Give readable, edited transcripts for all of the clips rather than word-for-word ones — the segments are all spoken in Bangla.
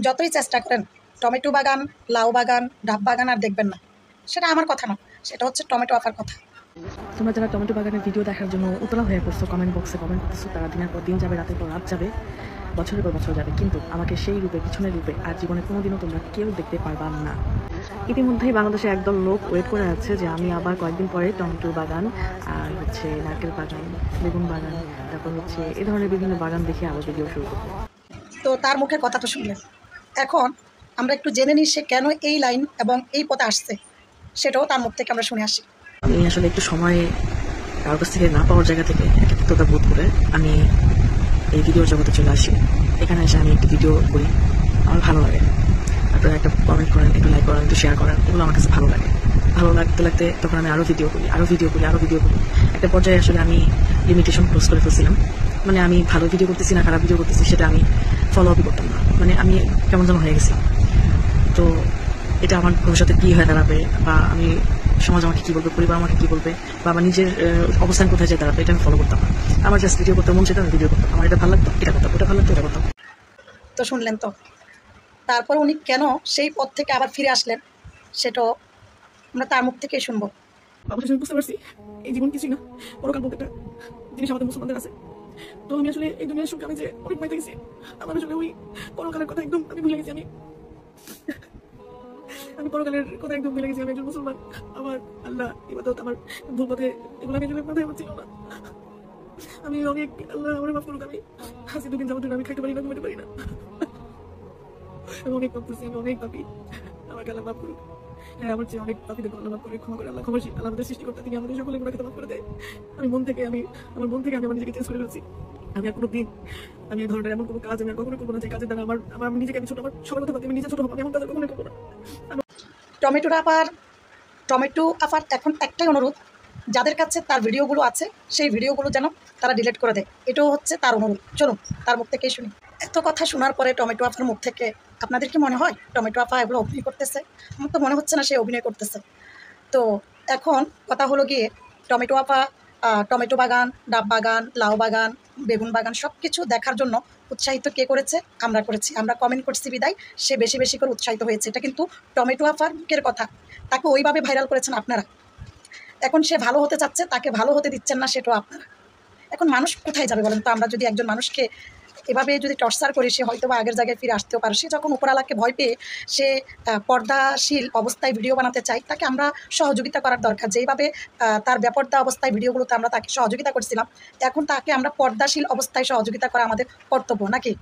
যতই চেষ্টা করেন টমেটো বাগান, লাউ বাগান, ডাব বাগান আর দেখবেন না। সেটা আমার কথা না, সেটা হচ্ছে টমেটো আপার কথা। তোমরা যারা টমেটো বাগানের ভিডিও দেখার জন্য উতলা হয়ে পড়ছো, কমেন্ট বক্সে কমেন্ট করছো, তারা দিনের পর দিন যাবে, রাতের পর রাত যাবে, বছরের পর বছর যাবে, কিন্তু আমাকে সেই রূপে, পিছনের রূপে আর জীবনে কোনোদিনও তোমরা কেউ দেখতে পারবা না। ইতিমধ্যেই বাংলাদেশে একদল লোক ওয়েট করে আছে যে আমি আবার কয়েকদিন পরে টমেটো বাগান আর নারকেল বাগান, বেগুন বাগান, তারপর এই ধরনের বিভিন্ন বাগান দেখে আবার ভিডিও শুরু করবো। তো তার মুখের কথা তো শুনলেন, এখন আমরা একটু জেনে নিই সে কেন এই লাইন এবং এই পথে আসছে, সেটাও তার মুখ থেকে আমরা শুনে আসি। আমি আসলে একটু সময় কারোর কাছ থেকে না পাওয়ার জায়গা থেকে একাকিত্বতা বোধ করে আমি এই ভিডিওর জগতে চলে আসি। এখানে এসে আমি একটু ভিডিও করি, আমার ভালো লাগে। আপনারা একটা কমেন্ট করেন, একটু লাইক করেন, একটু শেয়ার করেন, এগুলো আমার কাছে ভালো লাগে। ভালো লাগতে লাগতে তখন আমি আরও ভিডিও করি। একটা পর্যায়ে আসলে আমি লিমিটেশন ক্লোজ করে ফেলছিলাম। মানে আমি ভালো ভিডিও করতেছি না খারাপ ভিডিও করতেছি সেটা আমি ফলো আপই করতাম না। মানে আমি কেমন যেন হয়ে গেছিলাম। তো এটা আমার ভবিষ্যতে কী হয়ে দাঁড়াবে, বা আমি সমাজ আমাকে কী বলবে, পরিবার আমাকে কী বলবে, বা আমার নিজের অবস্থান কোথায় যেয়ে দাঁড়াবে, এটা আমি ফলো করতাম না। আমার জাস্ট ভিডিও করতে মন সেটা আমি ভিডিও করতাম। আমার এটা ভালো লাগতো, এটা করতাম, ওটা ভালো লাগতো, এটা করতাম। তো শুনলেন তো, তারপর উনি কেন সেই পথ থেকে আবার ফিরে আসলেন সেটাও আমরা তার মুখ থেকেই শুনবো। অবশেষে আমি বুঝতে পারছি এই জীবন কিছুই না, পরকাল বলতে একটা জিনিস আমাদের মুসলমানদের আছে। তো আমি আসলে এই দুনিয়ার সুখ আমি যে অনেক পাইতে গেছি, আমার আসলে ওই পরকালের কথা একদম আমি ভুলে গেছি। আমি পরকালের কথা একদম ভুলে গেছি। আমি একজন মুসলমান, আমার আল্লাহ ইবাদত, আমার ভুল পথে এগুলো আমি আসলে মাথায় ছিল না। আমি অনেক, আল্লাহ আমার মাফ করুক, আমি আজকে দুদিন যাবো আমি খাইতে পারি না, ঘুমাতে পারি না। আমি অনেক পাপ করছি, আমি অনেক পাপি, আমাকে আল্লাহ মাফ করুক। হ্যাঁ, আমার চেয়ে অনেক পাপিদের আল্লাহ মাফ করে, ক্ষমা করে। আল্লাহ ক্ষমাশীল, আল্লাহ আমাদের সৃষ্টিকর্তা, তিনি আমাদের সকলের গুনাহকে মাফ করে দেয়। আমি আমার মন থেকে আমার নিজেকে চেঞ্জ করে ফেলছি। আমি আর কোনোদিন আমি এই ধরনের এমন কোনো কাজ আমি আর কখনো করবো না যে কাজের দ্বারা আমার নিজেকে আমি ছোট, আমার সবার কথা আমি নিজে ছোট হবো, আমি এমন কাজ কখনোই করবো না। টমেটো আপার এখন একটাই অনুরোধ, যাদের কাছে তার ভিডিওগুলো আছে সেই ভিডিওগুলো যেন তারা ডিলিট করে দেয়, এটাও হচ্ছে তার অনুরোধ। চলুন তার মুখ থেকেই শুনি। এত কথা শোনার পরে টমেটো আপার মুখ থেকে আপনাদের কি মনে হয় টমেটো আপা এগুলো অভিনয় করতেছে? আমার তো মনে হচ্ছে না সে অভিনয় করতেছে। তো এখন কথা হলো গিয়ে, টমেটো আপা টমেটো বাগান, ডাব বাগান, লাউ বাগান, বেগুন বাগান সব কিছু দেখার জন্য উৎসাহিত কে করেছে? আমরা করেছি। আমরা কমেন্ট করছি বিদায় সে বেশি বেশি করে উৎসাহিত হয়েছে। এটা কিন্তু টমেটো আপার মুখের কথা, তাকে ওইভাবে ভাইরাল করেছেন আপনারা। এখন সে ভালো হতে চাচ্ছে, তাকে ভালো হতে দিচ্ছেন না, সেটাও আপনারা। এখন মানুষ কোথায় যাবে বলেন তো? আমরা যদি একজন মানুষকে এভাবে যদি টর্চার করি, সে হয়তো বা আগের জায়গায় ফিরে আসতেও পারে। সে যখন উপরওয়ালাকে ভয় পেয়ে সে পর্দাশীল অবস্থায় ভিডিও বানাতে চায়, তাকে আমরা সহযোগিতা করার দরকার। যেইভাবে তার বেপর্দা অবস্থায় ভিডিওগুলোতে আমরা তাকে সহযোগিতা করছিলাম, এখন তাকে আমরা পর্দাশীল অবস্থায় সহযোগিতা করা আমাদের কর্তব্য, নাকি?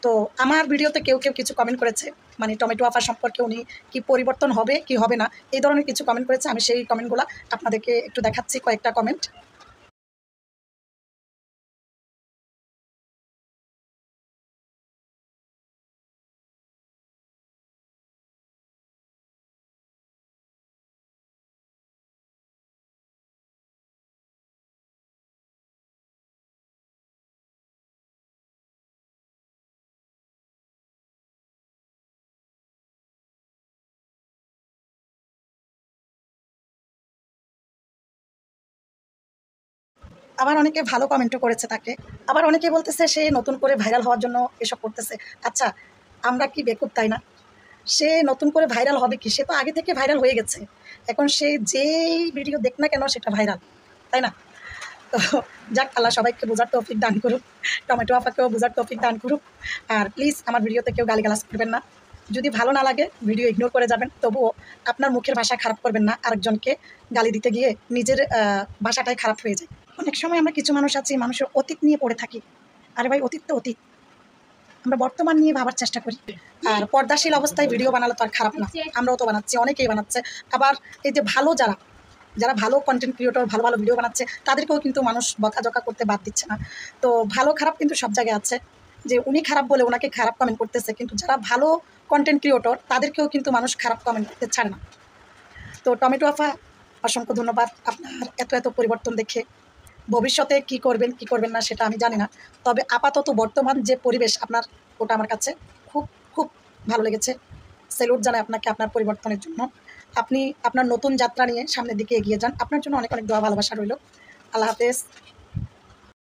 তো আমার ভিডিওতে কেউ কেউ কিছু কমেন্ট করেছে, মানে টমেটো আফা সম্পর্কে উনি কি পরিবর্তন হবে কি হবে না, এই ধরনের কিছু কমেন্ট করেছে। আমি সেই কমেন্টগুলো আপনাদেরকে একটু দেখাচ্ছি, কয়েকটা কমেন্ট। আবার অনেকে ভালো কমেন্টও করেছে তাকে। আবার অনেকে বলতেছে সে নতুন করে ভাইরাল হওয়ার জন্য এসব করতেছে। আচ্ছা, আমরা কি বেকুব তাই না? সে নতুন করে ভাইরাল হবে কি? সে তো আগে থেকে ভাইরাল হয়ে গেছে। এখন সে যেই ভিডিও দেখ না কেন সেটা ভাইরাল, তাই না? তো যাক, আল্লাহ সবাইকে বোঝার তৌফিক দান করুক, টমেটো আপাকেও বোঝার তৌফিক দান করুক। আর প্লিজ আমার ভিডিওতে কেউ গালিগালাজ করবেন না। যদি ভালো না লাগে ভিডিও ইগনোর করে যাবেন, তবুও আপনার মুখের ভাষা খারাপ করবেন না। আরেকজনকে গালি দিতে গিয়ে নিজের ভাষাটাই খারাপ হয়ে যায়। অনেক সময় আমরা কিছু মানুষ আছি, মানুষের অতীত নিয়ে পড়ে থাকি। আরে ভাই, অতীত তো অতীত, আমরা বর্তমান নিয়ে ভাবার চেষ্টা করি। আর পর্দাশীল অবস্থায় ভিডিও বানালে তো আর খারাপ না, আমরাও তো বানাচ্ছি, অনেকেই বানাচ্ছে। আবার এই যে ভালো যারা ভালো কন্টেন্ট ক্রিয়েটর, ভালো ভালো ভিডিও বানাচ্ছে, তাদেরকেও কিন্তু মানুষ বকাঝকা করতে বাদ দিচ্ছে না। তো ভালো খারাপ কিন্তু সব জায়গায় আছে। যে উনি খারাপ বলে ওনাকে খারাপ কমেন্ট করতেছে, কিন্তু যারা ভালো কন্টেন্ট ক্রিয়েটর তাদেরকেও কিন্তু মানুষ খারাপ কমেন্ট করতে ছাড়ে না। তো টমেটো আফা, অসংখ্য ধন্যবাদ আপনার এত এত পরিবর্তন দেখে। ভবিষ্যতে কি করবেন কি করবেন না সেটা আমি জানি না, তবে আপাতত বর্তমান যে পরিবেশ আপনার, ওটা আমার কাছে খুব খুব ভালো লেগেছে। স্যালুট জানাই আপনাকে আপনার পরিবর্তনের জন্য। আপনি আপনার নতুন যাত্রা নিয়ে সামনের দিকে এগিয়ে যান। আপনার জন্য অনেক অনেক দোয়া ভালোবাসা রইল। আল্লাহ হাফেজ।